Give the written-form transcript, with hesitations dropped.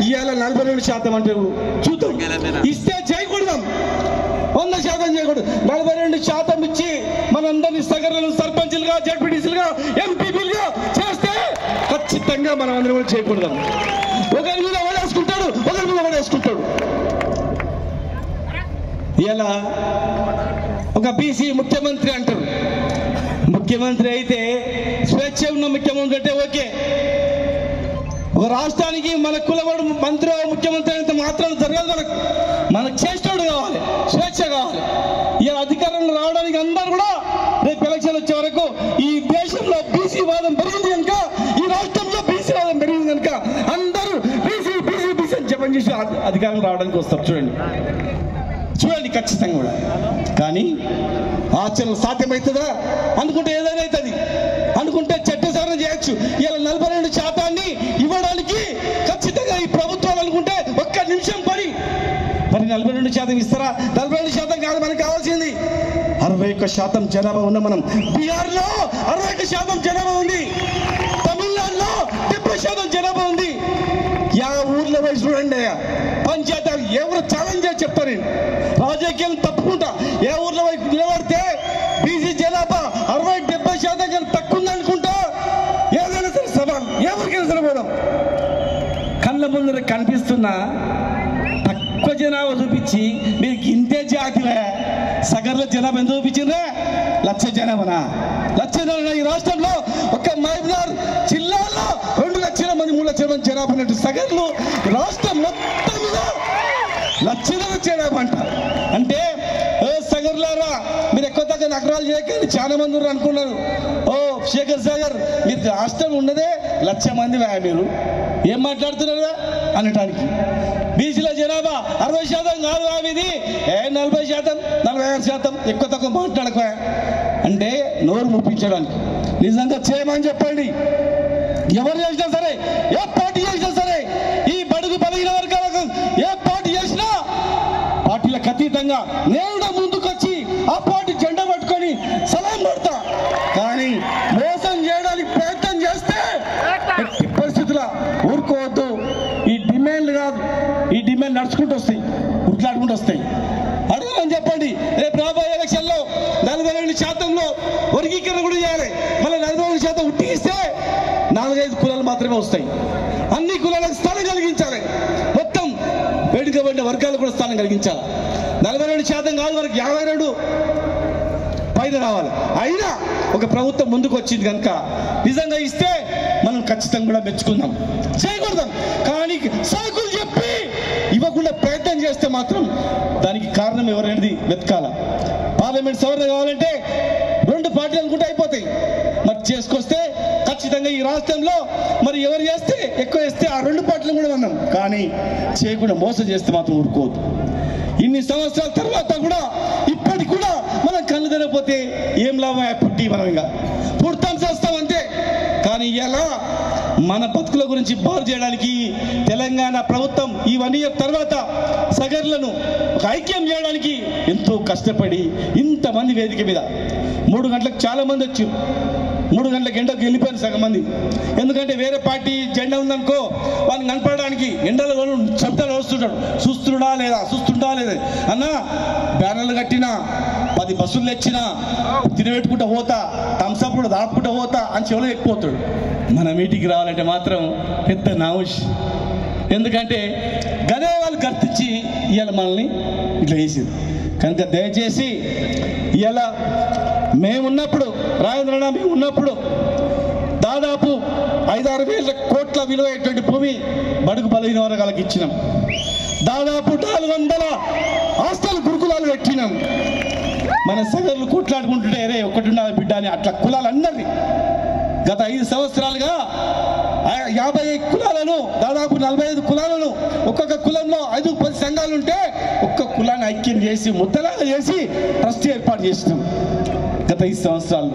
ఇవాళ 42% అంటే చూద్దాం. ఇస్తే చేయకూడదాం, 100% చేయకూడదు. 42% ఇచ్చి మనందరినీ సగర్లను సర్పంచులుగా, జడ్పీటీసీలుగా, ఎంపీపీలుగా చేస్తే ఖచ్చితంగా మనం అందరం కూడా చేయకూడదాం. ఒకరి మీద ఓడేసుకుంటాడు, ఒకరి మీద ఓడేసుకుంటాడు. ఇలా ఒక బీసీ ముఖ్యమంత్రి అంటారు. ముఖ్యమంత్రి అయితే స్వేచ్ఛ ఉన్న ముఖ్యమంత్రి అంటే ఓకే. ఒక రాష్ట్రానికి మన కులవాడు మంత్రి ముఖ్యమంత్రి అయితే మాత్రం జరగదు. మనకు చేసేవాడు కావాలి, స్వేచ్ఛ కావాలి. ఇలా అధికారంలో రావడానికి అందరూ కూడా రేపు ఎలక్షన్ వచ్చే వరకు ఈ దేశంలో బీసీ వాదం పెరిగింది కనుక, ఈ రాష్ట్రంలో బీసీ వాదం పెరిగింది కనుక అందరూ బీసీ బీసీ బీసీ అని జపం చేసి అధికారం రావడానికి వస్తారు. చూడండి ఖచ్చితంగా కూడా. కానీ ఆచరణ సాధ్యమవుతుందా? అనుకుంటే ఏదైనా అవుతుంది, అనుకుంటే చట్ట సవరణ చేయొచ్చు. ఇలా 42% ఇవ్వడానికి ఖచ్చితంగా ఈ ప్రభుత్వాలు అనుకుంటే ఒక్క నిమిషం మరి 42% ఇస్తారా? 42% కాదు మనకు కావాల్సింది. 61% జనాభా ఉన్న మనం బీహార్లో 61% జనాభా ఉంది, తమిళనాడులో 70% జనాభా ఉంది. ఊర్లో పోయి చూడండి, పంచాయతీ ఎవరు ఛాలెంజ్ చేసి చెప్తారు. రాజకీయం తప్పుకుంటా ఏ ఊర్లో పోయి నిలబడితే బీసీ జనాభా 60-70% కానీ తక్కువ ఉందనుకుంటా ఏదైనా సరే సవాల్ ఎవరికైనా సరే పోదాం. కళ్ళ ముందర కనిపిస్తున్న తక్కువ జనాభా చూపించి మీరు ఇంతే జాతివే సగర్ల జనాభా ఎంత చూపించిందే? 1,00,000 జనాభానా? 1,00,000 జనాభా. ఈ రాష్ట్రంలో ఒక మహబూబ్నగర్ జిల్లాలో 2 లక్షల మంది 3 లక్షల మంది జనాభా ఉన్నట్టు సగర్లు రాష్ట్రం మొత్తం మీద 1,00,000 జనాభా అంట. అంటే సగర్లారా మీరు ఎక్కువ తగ్గ నగరాలు చేయకండి, చాలా మంది ఉన్నారు అనుకున్నారు. ఓ శేఖర్ సాగర్ మీరు రాష్ట్రం ఉన్నదే 1,00,000 మంది మీరు ఏం మాట్లాడుతున్నారా అనటానికి. బీసీల జనాభా 60% కాదు ఇది 40%, 46% ఎక్కువ తక్కువ మాట్లాడక అంటే నోరు ముప్పించడానికి. నిజంగా చేయమని చెప్పండి. ఎవరు చేసినా సరే, ఏ పార్టీ చేసినా సరే, ఈ బడుగు బలహీన వర్గాలకు ఏ పార్టీ చేసినా పార్టీలకు అతీతంగా నేను ముందుకొచ్చి ఆ పార్టీ జెండా పట్టుకొని సలాం పడతా. కానీ మోసం చేయడానికి ప్రయత్నం చేస్తే ఎట్టి పరిస్థితుల్లో ఊరుకోవద్దు. ఈ డిమాండ్లు కాదు, ఈ డిమాండ్ నడుచుకుంటూ వస్తాయి, ఉట్లాడుకుంటూ వస్తాయి. అడగమని చెప్పండి. రేపు రాబోయే ఎలక్షన్లో 42%లో వర్గీకరణ కూడా చేయాలి. మళ్ళీ 42% ఉట్టిస్తే 4-5 కులాలు మాత్రమే వస్తాయి. అన్ని కులాలకు స్థానం కలిగించాలి. మొత్తం వేడుకబడిన వర్గాలకు కూడా స్థానం కలిగించాలి. 42% కాదు, మనకి 52 పైన రావాలి. అయినా ఒక ప్రభుత్వం ముందుకు వచ్చింది కనుక నిజంగా ఇస్తే మనం ఖచ్చితంగా కూడా మెచ్చుకుందాం, చేయకూడదాం. కానీ సాకులు చెప్పి ఇవ్వకుండా ప్రయత్నం చేస్తే మాత్రం దానికి కారణం ఎవరైనది వెతకాల. పార్లమెంట్ సవరణ కావాలంటే 2 పార్టీలు అనుకుంటే అయిపోతాయి. మరి చేసుకొస్తే ఖచ్చితంగా ఈ రాష్ట్రంలో మరి ఎవరు చేస్తే ఎక్కువ చేస్తే ఆ 2 పార్టీలు కూడా ఉన్నాం. కానీ చేయకుండా మోసం చేస్తే మాత్రం ఊరుకోవద్దు. ఇన్ని సంవత్సరాల తర్వాత కూడా ఇప్పటికి కూడా మనం కళ్ళు తెరకపోతే ఏం లాభం? పుట్టి మనం ఇంకా పుడతాం చేస్తాం అంతే. కానీ ఇలా మన బతుకుల గురించి బాగు చేయడానికి తెలంగాణ ప్రభుత్వం ఈ 1 ఇయర్ తర్వాత సగర్లను ఒక ఐక్యం చేయడానికి ఎంతో కష్టపడి ఇంతమంది వేదిక మీద 3 గంటలకు చాలా మంది వచ్చారు. 3 గంటలకు ఎండకు వెళ్ళిపోయారు సగం మంది. ఎందుకంటే వేరే పార్టీ జెండా ఉందనుకో వాళ్ళని కనపడడానికి ఎండలో శబ్దాలు వస్తుంటాడు, చూస్తుండా లేదా అన్న బ్యానర్లు కట్టినా 10 బస్సులు తెచ్చినా తినబెట్టుకుంటూ పోతా, థమ్స్అప్ కూడా దాపుకుంటూ పోతా అని చెవులో ఎక్కిపోతాడు. మన మీటింగ్కి రావాలంటే మాత్రం పెద్ద నావుష్. ఎందుకంటే గదే వాళ్ళు గుర్తించి ఇవాళ మనల్ని ఇట్లా వేసింది కనుక దయచేసి ఇవాళ మేమున్నప్పుడు రాజేంద్రన్న మేము ఉన్నప్పుడు దాదాపు 5-6 వేల కోట్ల విలువైనటువంటి భూమి బడుగు బలహీన వర్గాలకు ఇచ్చినాం. దాదాపు 400 హాస్టల్ గురుకులాలు పెట్టినాం. మన సగర్లు కొట్లాడుకుంటుంటే అరే ఒకటి ఉన్న బిడ్డ అని అట్లా కులాలందరినీ గత 5 సంవత్సరాలుగా 50 కులాలను దాదాపు 45 కులాలను ఒక్కొక్క కులంలో 5-10 సంఘాలు ఉంటే ఒక్క కులాన్ని ఐక్యం చేసి ముద్దలాగా చేసి ట్రస్ట్ ఏర్పాటు చేసినాం గత 5 సంవత్సరాలు.